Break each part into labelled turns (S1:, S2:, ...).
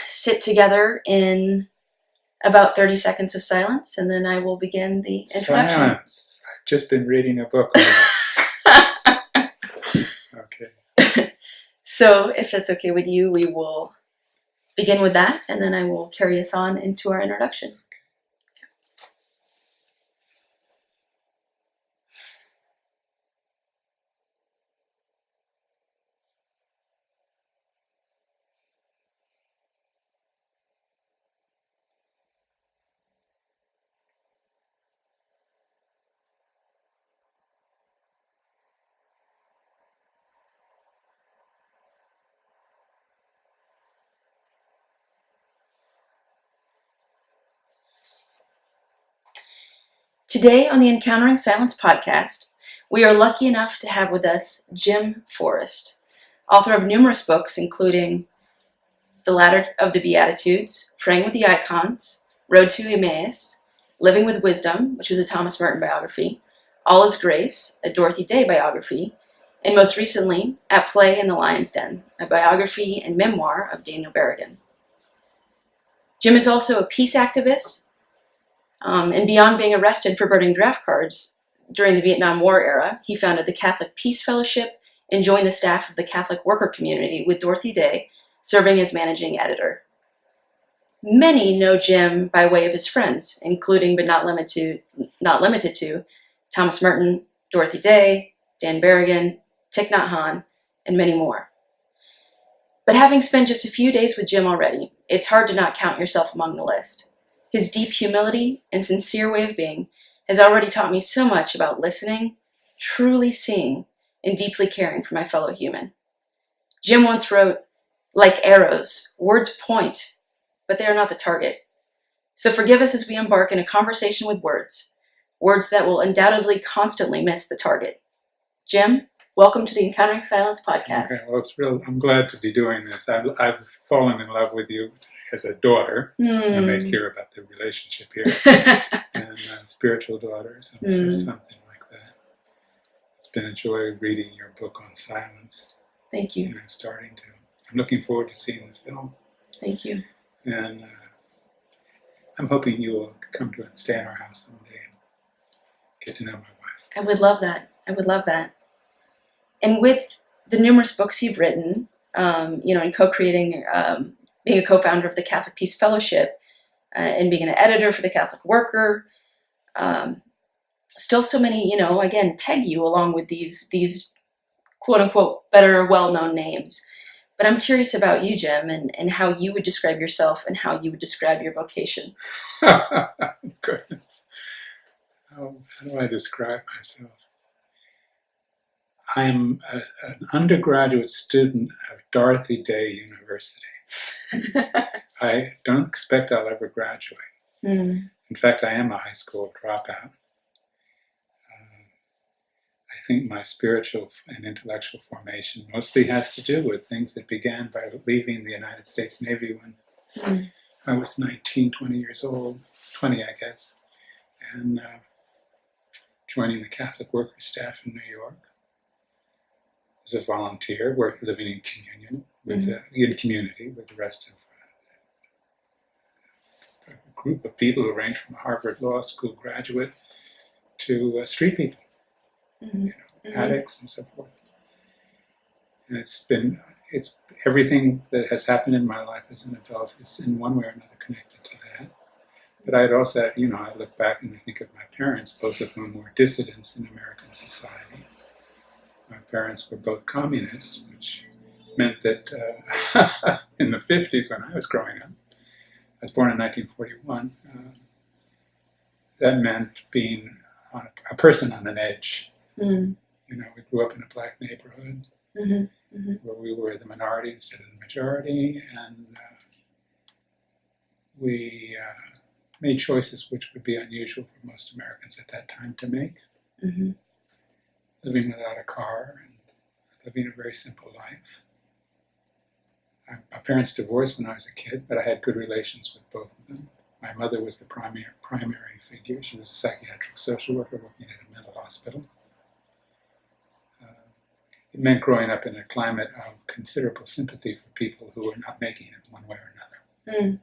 S1: sit together in about 30 seconds of silence, and then I will begin the introduction.
S2: Silence. I've just been reading a book on that. Okay.
S1: So if that's okay with you, we will begin with that, and then I will carry us on into our introduction. Today on the Encountering Silence podcast, we are lucky enough to have with us Jim Forrest, author of numerous books including The Ladder of the Beatitudes, Praying with the Icons, Road to Emmaus, Living with Wisdom, which was a Thomas Merton biography, All is Grace, a Dorothy Day biography, and most recently, At Play in the Lion's Den, a biography and memoir of Daniel Berrigan. Jim is also a peace activist, and beyond being arrested for burning draft cards during the Vietnam War era, he founded the Catholic Peace Fellowship and joined the staff of the Catholic Worker Community with Dorothy Day, serving as managing editor. Many know Jim by way of his friends, including but not limited to Thomas Merton, Dorothy Day, Dan Berrigan, Thich Nhat Hanh, and many more. But having spent just a few days with Jim already, it's hard to not count yourself among the list. His deep humility and sincere way of being has already taught me so much about listening, truly seeing, and deeply caring for my fellow human. Jim once wrote, "Like arrows, words point, but they are not the target. So forgive us as we embark in a conversation with words that will undoubtedly constantly miss the target." Jim, welcome to the Encountering Silence podcast.
S2: Okay, I'm glad to be doing this. I've fallen in love with you as a daughter. I made clear about the relationship here. And spiritual daughters, and something like that. It's been a joy reading your book on silence.
S1: Thank you.
S2: I'm looking forward to seeing the film.
S1: Thank you.
S2: And I'm hoping you will come to stay in our house someday and get to know my wife.
S1: I would love that. And with the numerous books you've written, and co-creating, being a co-founder of the Catholic Peace Fellowship, and being an editor for the Catholic Worker, still so many, again, peg you along with these quote-unquote better well-known names. But I'm curious about you, Jim, and how you would describe yourself and how you would describe your vocation.
S2: Goodness. How do I describe myself? I'm an undergraduate student of Dorothy Day University. I don't expect I'll ever graduate. In fact, I am a high school dropout. I think my spiritual and intellectual formation mostly has to do with things that began by leaving the United States Navy when I was 19, 20 years old, 20 I guess, and joining the Catholic Worker staff in New York as a volunteer, living in community with the rest of a group of people who range from a Harvard Law School graduate to street people, addicts and so forth. And it's everything that has happened in my life as an adult is in one way or another connected to that. But I'd also, I look back and I think of my parents, both of whom were dissidents in American society. My parents were both communists, which meant that in the 50s, when I was growing up, I was born in 1941, that meant being a person on an edge. We grew up in a black neighborhood where we were the minority instead of the majority, and we made choices which would be unusual for most Americans at that time to make. Living without a car and living a very simple life. My parents divorced when I was a kid, but I had good relations with both of them. My mother was the primary figure. She was a psychiatric social worker working at a mental hospital. it meant growing up in a climate of considerable sympathy for people who were not making it one way or another.
S1: Mm.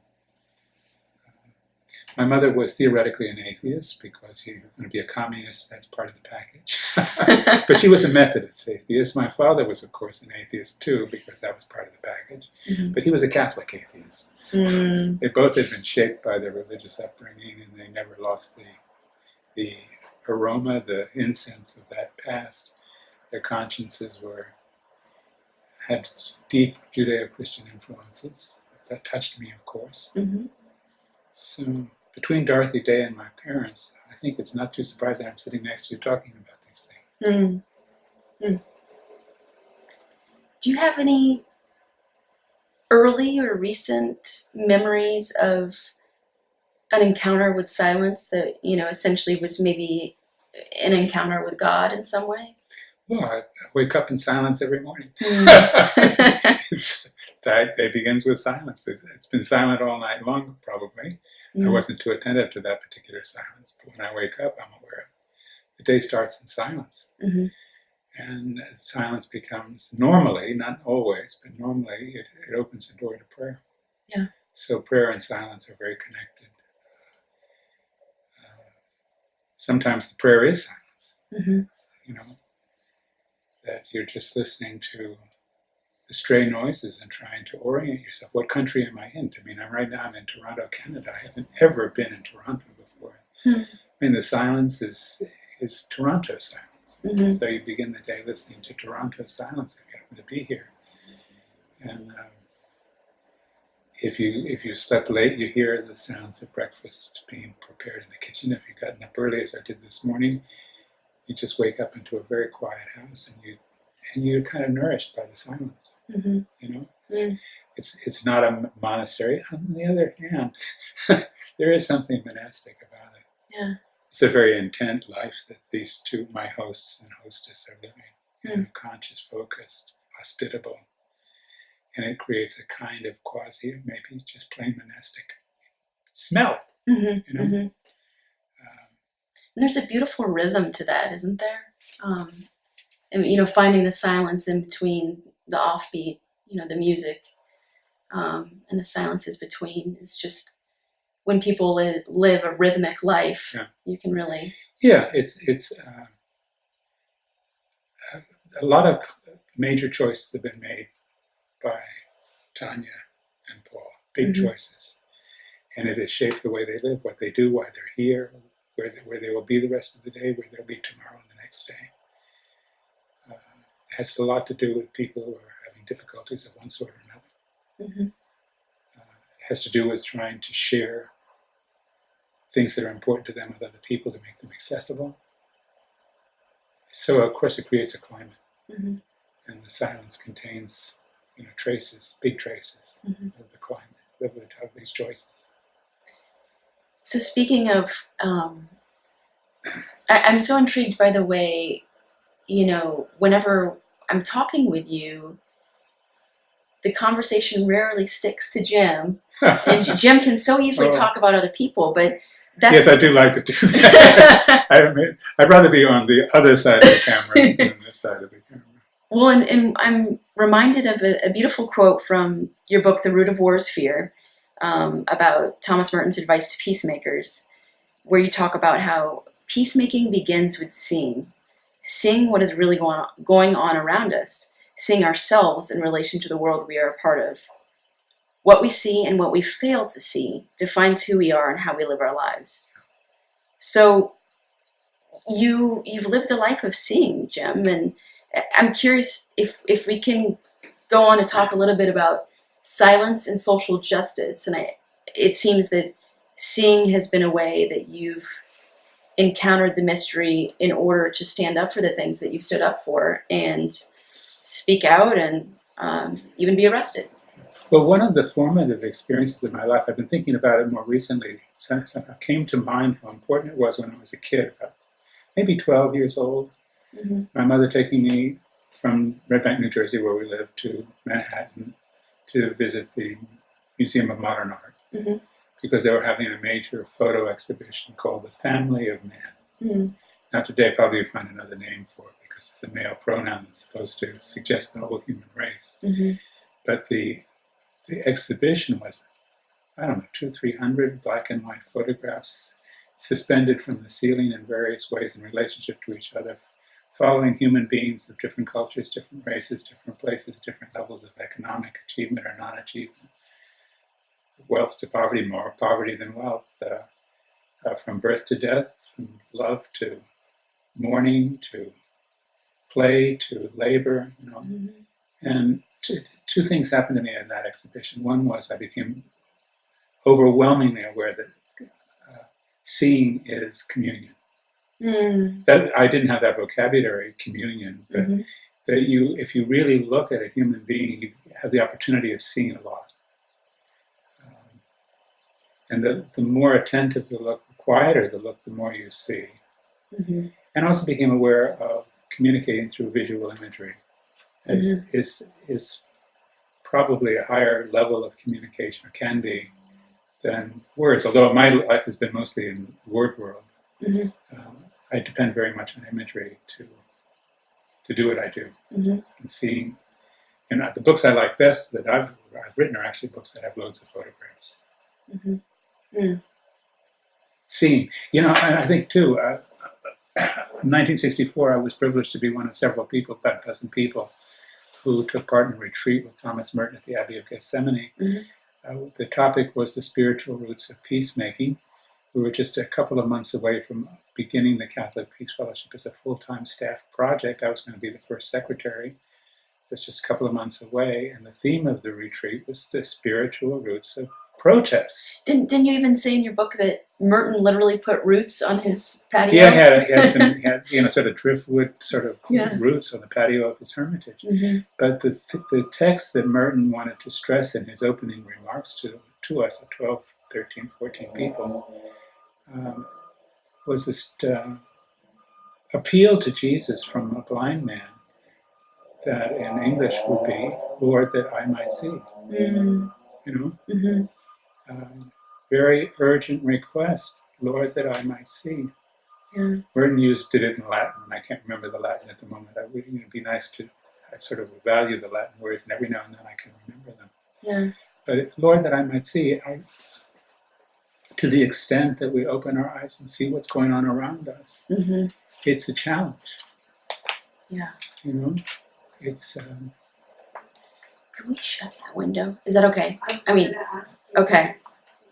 S2: My mother was theoretically an atheist because you're going to be a communist, that's part of the package. But she was a Methodist atheist. My father was, of course, an atheist too because that was part of the package.
S1: Mm-hmm.
S2: But he was a Catholic atheist.
S1: Mm.
S2: They both had been shaped by their religious upbringing, and they never lost the aroma, the incense of that past. Their consciences had deep Judeo-Christian influences. That touched me, of course.
S1: Mm-hmm.
S2: So between Dorothy Day and my parents, I think it's not too surprising I'm sitting next to you talking about these things.
S1: Mm. Mm. Do you have any early or recent memories of an encounter with silence that, essentially was maybe an encounter with God in some way?
S2: Well, I wake up in silence every morning. That day begins with silence. It's been silent all night long, probably. I wasn't too attentive to that particular silence, but when I wake up, I'm aware of it. The day starts in silence.
S1: Mm-hmm.
S2: And silence becomes, normally, not always, but normally, it opens the door to prayer.
S1: Yeah.
S2: So prayer and silence are very connected. Sometimes the prayer is silence.
S1: Mm-hmm.
S2: That you're just listening to the stray noises and trying to orient yourself. What country am I in? Right now I'm in Toronto, Canada. I haven't ever been in Toronto before.
S1: Mm-hmm.
S2: The silence is Toronto silence.
S1: Mm-hmm.
S2: So you begin the day listening to Toronto silence if you happen to be here. And if you slept late, you hear the sounds of breakfast being prepared in the kitchen. If you've gotten up early, as I did this morning, you just wake up into a very quiet house, and you're kind of nourished by the silence.
S1: Mm-hmm.
S2: It's not a monastery. On the other hand, there is something monastic about it.
S1: Yeah.
S2: It's a very intent life that these two, my hosts and hostess, are living. Conscious, focused, hospitable. And it creates a kind of quasi, maybe just plain monastic smell.
S1: Mm-hmm. Mm-hmm. And there's a beautiful rhythm to that, isn't there? And finding the silence in between the offbeat, the music, and the silences between is just, when people live a rhythmic life, you can really...
S2: Yeah, it's a lot of major choices have been made by Tanya and Paul, big choices. And it has shaped the way they live, what they do, why they're here, where they will be the rest of the day, where they'll be tomorrow and the next day. It has a lot to do with people who are having difficulties of one sort or another.
S1: Mm-hmm.
S2: It has to do with trying to share things that are important to them with other people to make them accessible. So, of course, it creates a climate.
S1: Mm-hmm.
S2: And the silence contains, traces, big traces of the climate, of these choices.
S1: So speaking of, I'm so intrigued by the way, whenever I'm talking with you, the conversation rarely sticks to Jim. And Jim can so easily talk about other people, but that's...
S2: Yes, I do like to do that. I'd rather be on the other side of the camera than this side of the camera.
S1: Well, and I'm reminded of a beautiful quote from your book, The Root of War is Fear, about Thomas Merton's advice to peacemakers, where you talk about how peacemaking begins with seeing what is really going on around us, seeing ourselves in relation to the world we are a part of. What we see and what we fail to see defines who we are and how we live our lives. So you've lived a life of seeing, Jim, and I'm curious if we can go on to talk a little bit about silence and social justice. And it seems that seeing has been a way that you've encountered the mystery in order to stand up for the things that you've stood up for and speak out and even be arrested.
S2: Well, one of the formative experiences of my life, I've been thinking about it more recently, somehow came to mind how important it was when I was a kid, about maybe 12 years old. Mm-hmm. My mother taking me from Red Bank, New Jersey, where we lived, to Manhattan to visit the Museum of Modern Art, because they were having a major photo exhibition called The Family of Man. Now today probably you'd find another name for it because it's a male pronoun that's supposed to suggest the whole human race.
S1: Mm-hmm.
S2: But the exhibition was, I don't know, 200-300 black and white photographs suspended from the ceiling in various ways in relationship to each other, following human beings of different cultures, different races, different places, different levels of economic achievement or non-achievement, wealth to poverty, more poverty than wealth, from birth to death, from love to mourning, to play, to labor, you know.
S1: Mm-hmm.
S2: And two things happened to me in that exhibition. One was I became overwhelmingly aware that seeing is communion.
S1: Mm.
S2: That I didn't have that vocabulary, communion, but
S1: Mm-hmm.
S2: that if you really look at a human being, you have the opportunity of seeing a lot. And the more attentive the look, the quieter the look, the more you see.
S1: Mm-hmm.
S2: And also became aware of communicating through visual imagery is probably a higher level of communication, or can be, than words. Although my life has been mostly in the word world,
S1: Mm-hmm.
S2: I depend very much on imagery to do what I do.
S1: Mm-hmm.
S2: And seeing, and the books I like best that I've written are actually books that have loads of photographs.
S1: Mm-hmm. Mm.
S2: Seeing, you know, I think too. In 1964, I was privileged to be one of several people, about a dozen people, who took part in a retreat with Thomas Merton at the Abbey of Gethsemane.
S1: Mm-hmm.
S2: The topic was the spiritual roots of peacemaking. We were just a couple of months away from beginning the Catholic Peace Fellowship as a full-time staff project. I was going to be the first secretary. It was just a couple of months away, and the theme of the retreat was the spiritual roots of protest.
S1: Didn't you even say in your book that Merton literally put roots on his patio?
S2: Yeah, he had you know, sort of driftwood sort of roots on the patio of his hermitage.
S1: Mm-hmm.
S2: But the text that Merton wanted to stress in his opening remarks to us, 12, 13, 14 people, was this appeal to Jesus from a blind man that in English would be, "Lord, that I might see."
S1: Mm-hmm.
S2: You know?
S1: Mm-hmm.
S2: Very urgent request, "Lord, that I might see."
S1: Yeah.
S2: Merton did it in Latin, and I can't remember the Latin at the moment. It would be nice to, I sort of value the Latin words, and every now and then I can remember them.
S1: Yeah.
S2: But "Lord, that I might see," to the extent that we open our eyes and see what's going on around us,
S1: Mm-hmm.
S2: it's a challenge.
S1: Yeah.
S2: You know, it's.
S1: Could we shut that window? Is that okay? I mean, okay.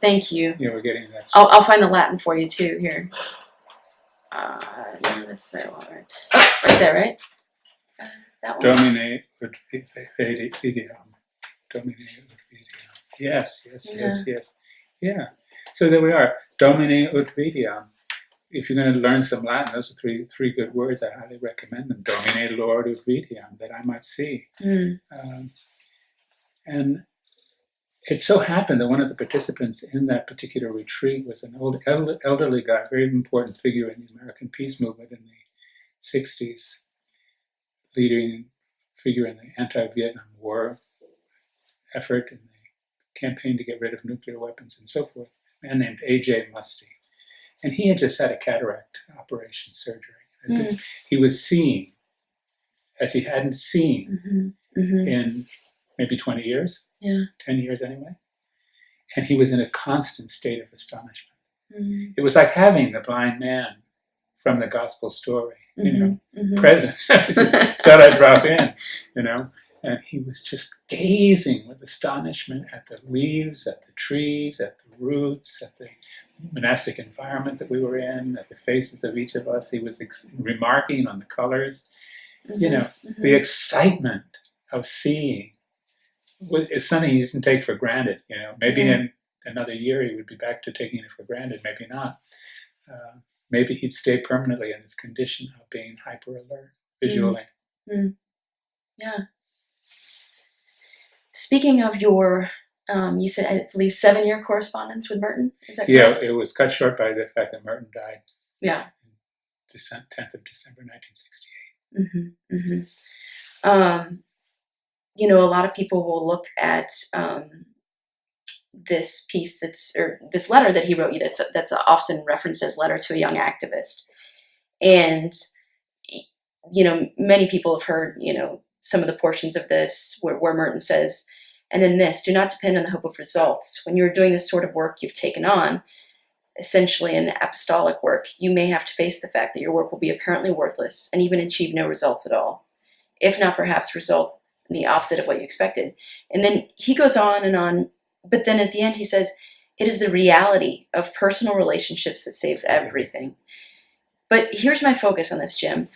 S1: Thank you.
S2: You know, we're getting that.
S1: I'll find the Latin for you too. Here. No, that's very well right. Oh, right there, right? That one.
S2: Domine ut videam. Domine ut videam. Yes. Yeah. So there we are. Domine ut videam. If you're going to learn some Latin, those are three good words. I highly recommend them. Domine Lord ut videam, that I might see.
S1: Mm.
S2: And it so happened that one of the participants in that particular retreat was an old elderly guy, very important figure in the American peace movement in the 60s, leading figure in the anti-Vietnam War effort and the campaign to get rid of nuclear weapons and so forth, a man named A.J. Musty. And he had just had a cataract operation surgery. He was seeing as he hadn't seen in maybe 20 years, 10 years anyway. And he was in a constant state of astonishment. Mm-hmm. It was like having the blind man from the gospel story, you know, present. Thought I'd drop in, you know. And he was just gazing with astonishment at the leaves, at the trees, at the roots, at the monastic environment that we were in, at the faces of each of us. He was remarking on the colors. You know, the excitement of seeing is something he didn't take for granted. You know, maybe in another year he would be back to taking it for granted. Maybe not. Maybe he'd stay permanently in this condition of being hyper alert visually.
S1: Yeah. Speaking of your, you said, I believe, 7-year correspondence with Merton. Is that correct?
S2: Yeah, it was cut short by the fact that Merton died.
S1: Yeah.
S2: 10th of December, 1968.
S1: You know, a lot of people will look at this piece or this letter that he wrote you that's often referenced as Letter to a Young Activist. And many people have heard, some of the portions of this where Merton says, and then this, do not depend on the hope of results. When you're doing this sort of work you've taken on, essentially an apostolic work, you may have to face the fact that your work will be apparently worthless and even achieve no results at all, if not perhaps result in the opposite of what you expected. And then he goes on and on, but then at the end he says, it is the reality of personal relationships that saves everything. But here's my focus on this, Jim.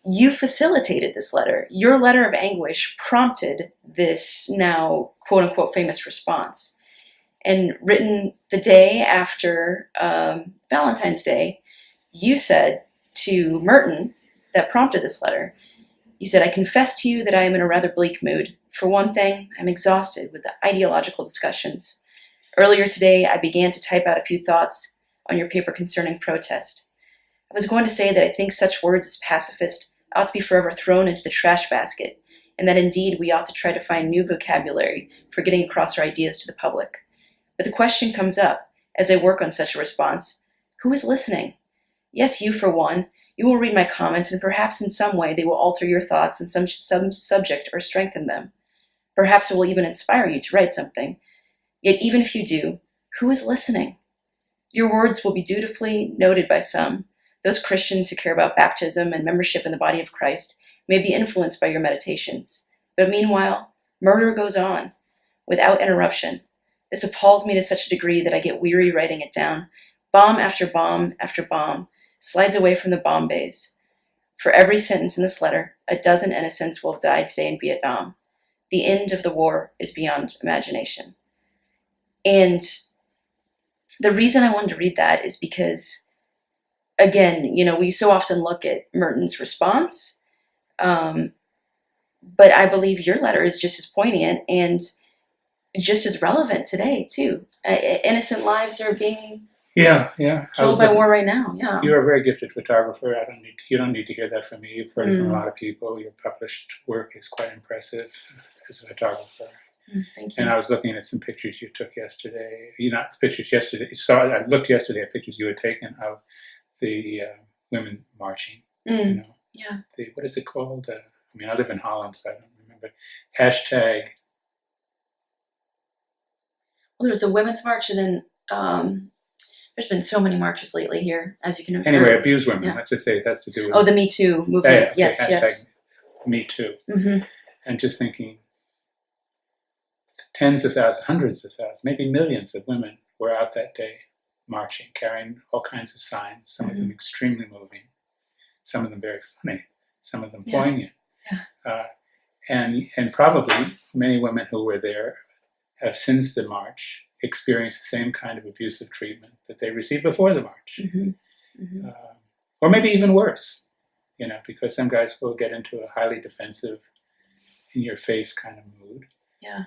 S1: You facilitated this letter. Your letter of anguish prompted this now quote-unquote famous response. And written the day after Valentine's Day, you said to Merton, that prompted this letter, you said, I confess to you that I am in a rather bleak mood. For one thing, I'm exhausted with the ideological discussions. Earlier today, I began to type out a few thoughts on your paper concerning protest. I was going to say that I think such words as pacifist ought to be forever thrown into the trash basket, and that indeed we ought to try to find new vocabulary for getting across our ideas to the public. But the question comes up, as I work on such a response, who is listening? Yes, you for one. You will read my comments, and perhaps in some way they will alter your thoughts on some subject or strengthen them. Perhaps it will even inspire you to write something. Yet even if you do, who is listening? Your words will be dutifully noted by some. Those Christians who care about baptism and membership in the body of Christ may be influenced by your meditations. But meanwhile, murder goes on, without interruption. This appalls me to such a degree that I get weary writing it down. Bomb after bomb after bomb slides away from the bomb bays. For every sentence in this letter, a dozen innocents will have died today in Vietnam. The end of the war is beyond imagination. And the reason I wanted to read that is because, again, we so often look at Merton's response, but I believe your letter is just as poignant and just as relevant today, too. Innocent lives are being killed by war right now. Yeah,
S2: you're a very gifted photographer. You don't need to hear that from me. You've heard it from a lot of people. Your published work is quite impressive as a photographer.
S1: Thank you.
S2: And I was looking at some pictures you took yesterday. Not the pictures yesterday. I looked yesterday at pictures you had taken of the women marching.
S1: Yeah.
S2: What is it called? I live in Holland, so I don't remember. Hashtag.
S1: Well, there was the Women's March, and then there's been so many marches lately here, as you can imagine.
S2: Anyway, abuse women. Yeah. Let's just say it has to do with...
S1: the Me Too movement. Yes,
S2: hashtag
S1: yes.
S2: Me Too.
S1: Mm-hmm.
S2: And just thinking, tens of thousands, hundreds of thousands, maybe millions of women were out that day marching, carrying all kinds of signs, some of them extremely moving, some of them very funny, some of them poignant.
S1: Yeah.
S2: And probably many women who were there have since the march experienced the same kind of abusive treatment that they received before the march.
S1: Mm-hmm. Mm-hmm.
S2: Or maybe even worse, because some guys will get into a highly defensive, in-your-face kind of mood.
S1: Yeah.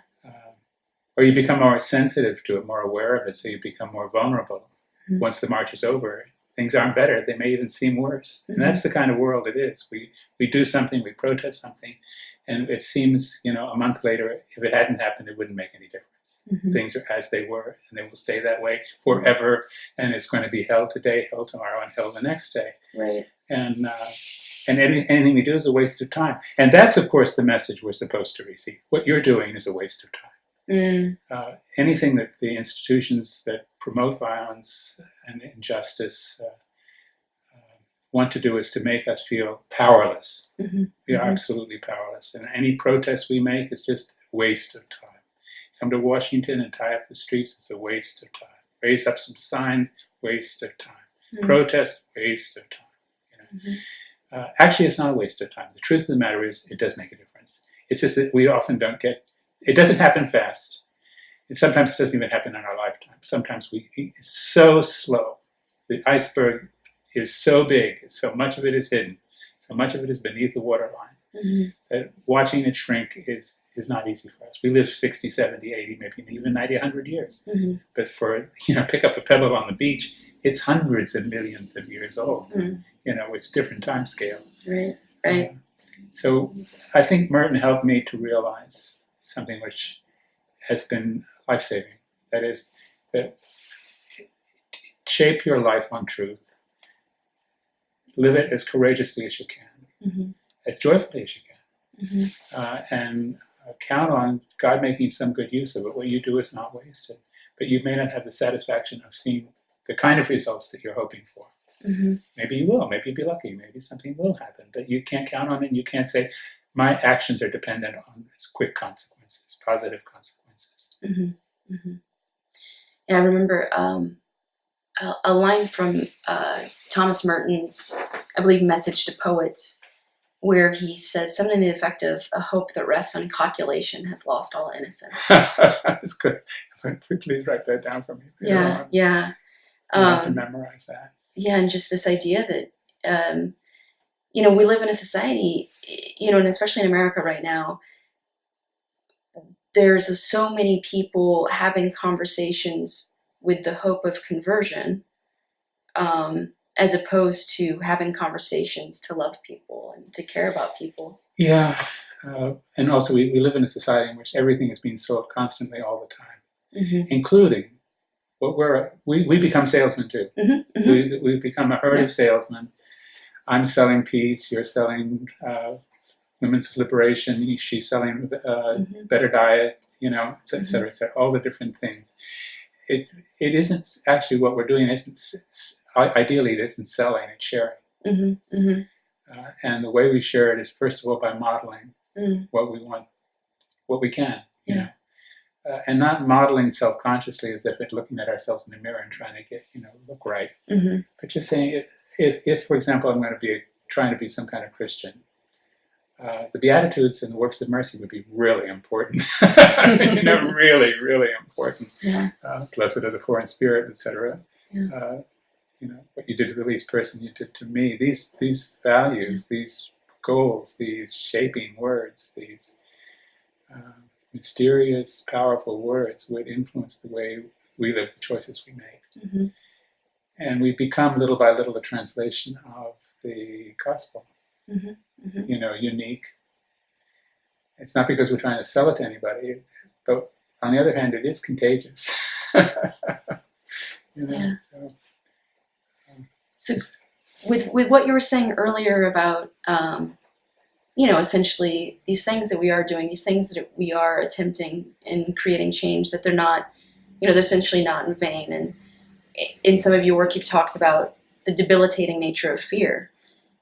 S2: Or you become more sensitive to it, more aware of it, so you become more vulnerable.
S1: Mm-hmm.
S2: Once the march is over, things aren't better. They may even seem worse. Mm-hmm. And that's the kind of world it is. We do something, we protest something, and it seems, a month later, if it hadn't happened, it wouldn't make any difference. Mm-hmm. Things are as they were, and they will stay that way forever, and it's going to be hell today, hell tomorrow, and hell the next day.
S1: Right.
S2: And anything we do is a waste of time. And that's, of course, the message we're supposed to receive. What you're doing is a waste of time. Anything that the institutions that promote violence and injustice want to do is to make us feel powerless. Mm-hmm. We are absolutely powerless. And any protest we make is just a waste of time. Come to Washington and tie up the streets, it's a waste of time. Raise up some signs, waste of time. Mm-hmm. Protest, waste of time. Mm-hmm. Actually, it's not a waste of time. The truth of the matter is it does make a difference. It's just that we often don't get... It doesn't happen fast. And sometimes it doesn't even happen in our lifetime. Sometimes it's so slow. The iceberg is so big, so much of it is hidden, so much of it is beneath the waterline, that watching it shrink is not easy for us. We live 60, 70, 80, maybe even 90, 100 years. Mm-hmm. But pick up a pebble on the beach, it's hundreds of millions of years old. Mm-hmm. It's a different time scale.
S1: Right.
S2: So I think Merton helped me to realize something which has been life-saving. That is, that shape your life on truth. Live it as courageously as you can. Mm-hmm. as joyfully as you can.
S1: Mm-hmm.
S2: And count on God making some good use of it. What you do is not wasted. But you may not have the satisfaction of seeing the kind of results that you're hoping for.
S1: Mm-hmm.
S2: Maybe you will. Maybe you'll be lucky. Maybe something will happen. But you can't count on it. And you can't say, my actions are dependent on quick consequences, positive consequences.
S1: Mm-hmm. Mm-hmm. Yeah, I remember a line from Thomas Merton's, I believe, Message to Poets, where he says something to the effect of, a hope that rests on calculation has lost all innocence.
S2: That's good. Please write that down for me.
S1: Yeah, yeah.
S2: I have to memorize that.
S1: Yeah, and just this idea that, we live in a society, and especially in America right now, there's so many people having conversations with the hope of conversion, as opposed to having conversations to love people and to care about people.
S2: Yeah, and also we live in a society in which everything is being sold constantly all the time,
S1: Mm-hmm.
S2: including what we become salesmen too.
S1: Mm-hmm. Mm-hmm.
S2: We become a herd of salesmen. I'm selling peace. You're selling women's liberation. She's selling better diet. Et cetera, et cetera. All the different things. It isn't actually what we're doing. Ideally, it isn't selling. It's sharing.
S1: Mm-hmm. Mm-hmm.
S2: And the way we share it is, first of all, by modeling what we want, what we can.
S1: Yeah.
S2: And not modeling self-consciously as if it's looking at ourselves in the mirror and trying to get, look right.
S1: Mm-hmm.
S2: But just saying, if for example, I'm going to be trying to be some kind of Christian, the Beatitudes and the works of mercy would be really important. Really, really important.
S1: Yeah.
S2: Blessed are the poor in spirit, etc.
S1: Yeah.
S2: What you did to the least person, you did to me. These values, these goals, these shaping words, these mysterious, powerful words would influence the way we live, the choices we make.
S1: Mm-hmm.
S2: And we become, little by little, the translation of the gospel.
S1: Mm-hmm. Mm-hmm.
S2: Unique. It's not because we're trying to sell it to anybody, but on the other hand, it is contagious.
S1: Yeah.
S2: So
S1: with what you were saying earlier about, essentially these things that we are doing, these things that we are attempting in creating change, that they're not, they're essentially not in vain. And in some of your work, you've talked about the debilitating nature of fear.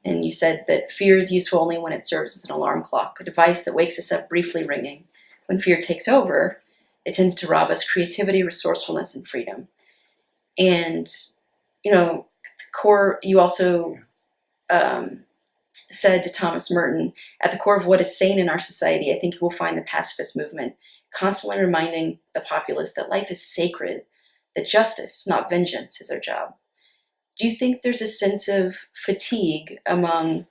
S1: And you said that fear is useful only when it serves as an alarm clock, a device that wakes us up briefly ringing. When fear takes over, it tends to rob us creativity, resourcefulness, and freedom. And, at the core, you also said to Thomas Merton, at the core of what is sane in our society, I think you will find the pacifist movement constantly reminding the populace that life is sacred, that justice, not vengeance, is our job. Do you think there's a sense of fatigue among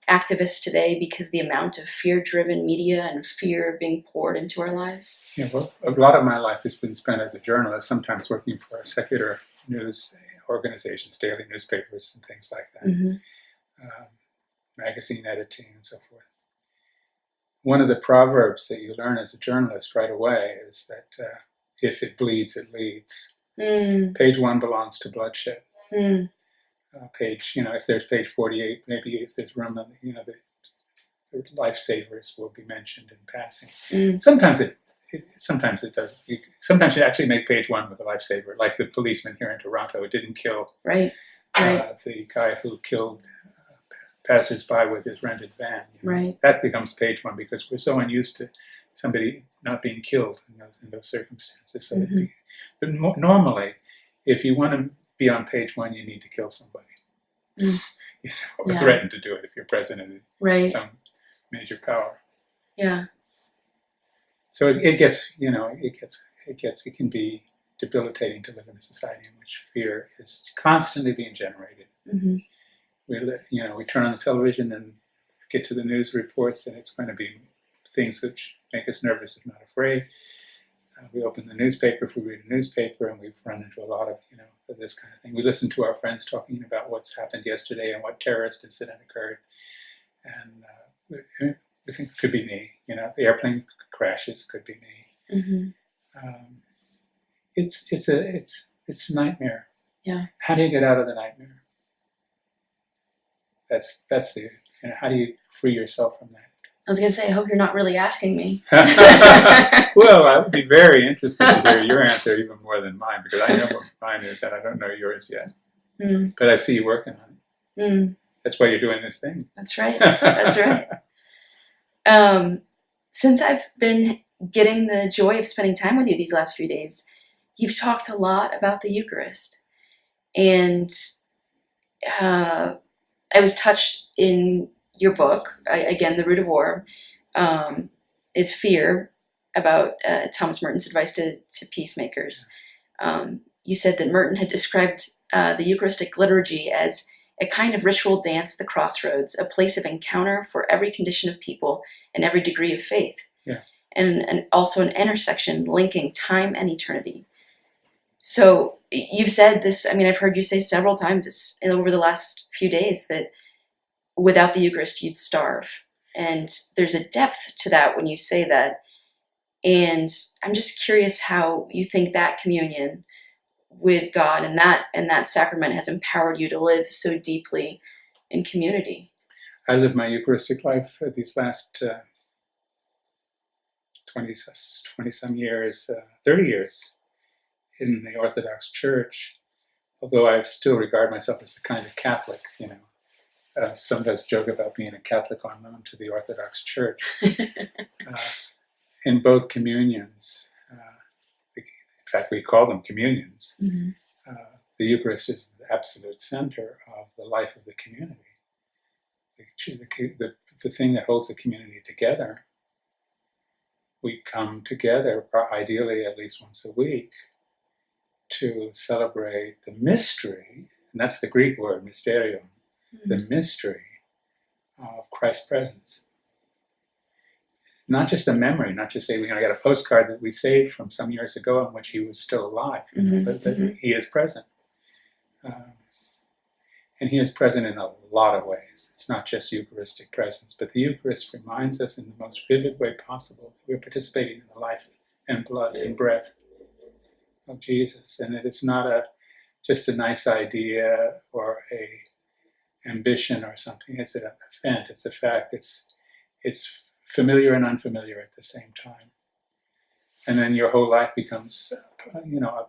S1: activists today because the amount of fear-driven media and fear being poured into our lives?
S2: Yeah, well, a lot of my life has been spent as a journalist, sometimes working for secular news organizations, daily newspapers and things like that,
S1: Mm-hmm.
S2: Magazine editing and so forth. One of the proverbs that you learn as a journalist right away is that if it bleeds, it leads. Page 1 belongs to bloodshed. If there's page 48, maybe if there's room, the lifesavers will be mentioned in passing. Sometimes it does. Sometimes you actually make page 1 with a lifesaver, like the policeman here in Toronto who didn't kill the guy who killed passers-by with his rented van.
S1: Right.
S2: That becomes page 1 because we're so unused to somebody not being killed in those circumstances. So but normally, if you want to be on page 1, you need to kill somebody. Or threaten to do it if you're president of some major power.
S1: Yeah.
S2: So it can be debilitating to live in a society in which fear is constantly being generated.
S1: Mm-hmm.
S2: We turn on the television and get to the news reports, and it's going to be things that make us nervous if not afraid. We open the newspaper, if we read a newspaper, and we've run into a lot of, this kind of thing. We listen to our friends talking about what's happened yesterday and what terrorist incident occurred. And we think it could be me. The airplane crashes, could be me.
S1: Mm-hmm.
S2: It's a nightmare.
S1: Yeah.
S2: How do you get out of the nightmare? That's the And how do you free yourself from that?
S1: I was going to say, I hope you're not really asking me.
S2: Well, I would be very interested to hear your answer even more than mine, because I know what mine is and I don't know yours yet. But I see you working on it. That's why you're doing this thing.
S1: That's right. That's right. Since I've been getting the joy of spending time with you these last few days, you've talked a lot about the Eucharist. And I was touched in your book, again, The Root of War, is fear, about Thomas Merton's advice to peacemakers. You said that Merton had described the Eucharistic liturgy as a kind of ritual dance at the crossroads, a place of encounter for every condition of people and every degree of faith.
S2: Yeah.
S1: And also an intersection linking time and eternity. So you've said this, I mean, I've heard you say several times over the last few days that without the Eucharist, you'd starve. And there's a depth to that when you say that. And I'm just curious how you think that communion with God and that sacrament has empowered you to live so deeply in community.
S2: I lived my Eucharistic life these last 20 some years, 30 years in the Orthodox Church, although I still regard myself as a kind of Catholic, sometimes joke about being a Catholic on loan to the Orthodox Church. In both communions, in fact, we call them communions, the Eucharist is the absolute center of the life of the community. The thing that holds the community together. We come together, ideally at least once a week, to celebrate the mystery, and that's the Greek word, mysterion, the mystery of Christ's presence. Not just a memory, not just say we're going to get a postcard that we saved from some years ago in which he was still alive, but he is present. And he is present in a lot of ways. It's not just Eucharistic presence, but the Eucharist reminds us in the most vivid way possible that we're participating in the life and blood and breath of Jesus, and that it's not just a nice idea or a ambition or something. It's an event. It's a fact. It's familiar and unfamiliar at the same time. And then your whole life becomes,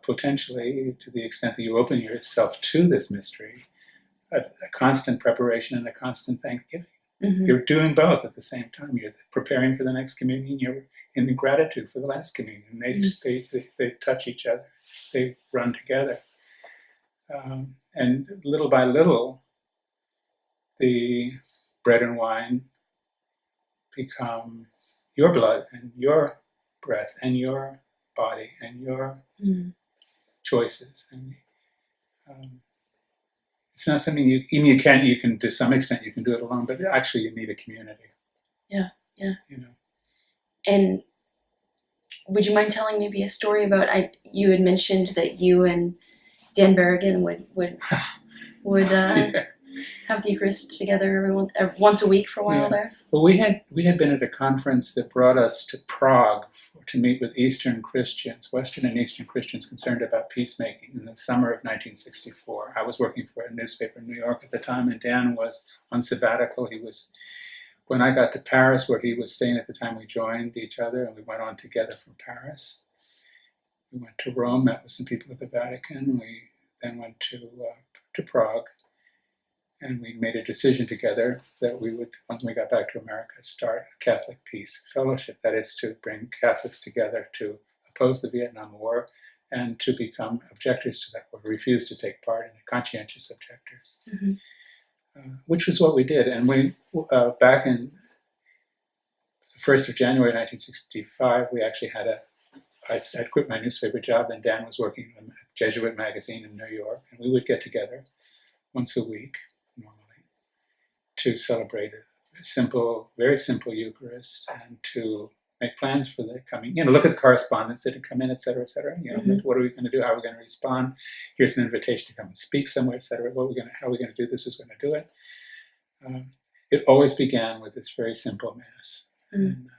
S2: potentially, to the extent that you open yourself to this mystery, a constant preparation and a constant thanksgiving. You're doing both at the same time. You're preparing for the next communion. You're in the gratitude for the last communion. They touch each other. They run together. And little by little, the bread and wine become your blood and your breath and your body and your choices. And it's not something you can to some extent you can do it alone, but actually you need a community.
S1: Yeah. And would you mind telling maybe a story about, you had mentioned that you and Dan Berrigan would have the Eucharist together once a week for a while there?
S2: Well, we had been at a conference that brought us to Prague to meet with Western and Eastern Christians concerned about peacemaking in the summer of 1964. I was working for a newspaper in New York at the time, and Dan was on sabbatical. When I got to Paris, where he was staying at the time, we joined each other, and we went on together from Paris. We went to Rome, met with some people at the Vatican. We then went to Prague. And we made a decision together that we would, once we got back to America, start a Catholic Peace Fellowship. That is to bring Catholics together to oppose the Vietnam War and to become objectors to that war, refuse to take part in the conscientious objectors, which was what we did. And we, back in the 1st of January 1965, we actually I quit my newspaper job, and Dan was working in a Jesuit magazine in New York, and we would get together once a week, normally, to celebrate a very simple Eucharist and to make plans for the coming, look at the correspondence that had come in, et cetera, et cetera. What are we going to do? How are we going to respond? Here's an invitation to come and speak somewhere, et cetera. How are we going to do this? Who's going to do it? It always began with this very simple Mass. And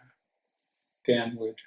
S2: Dan would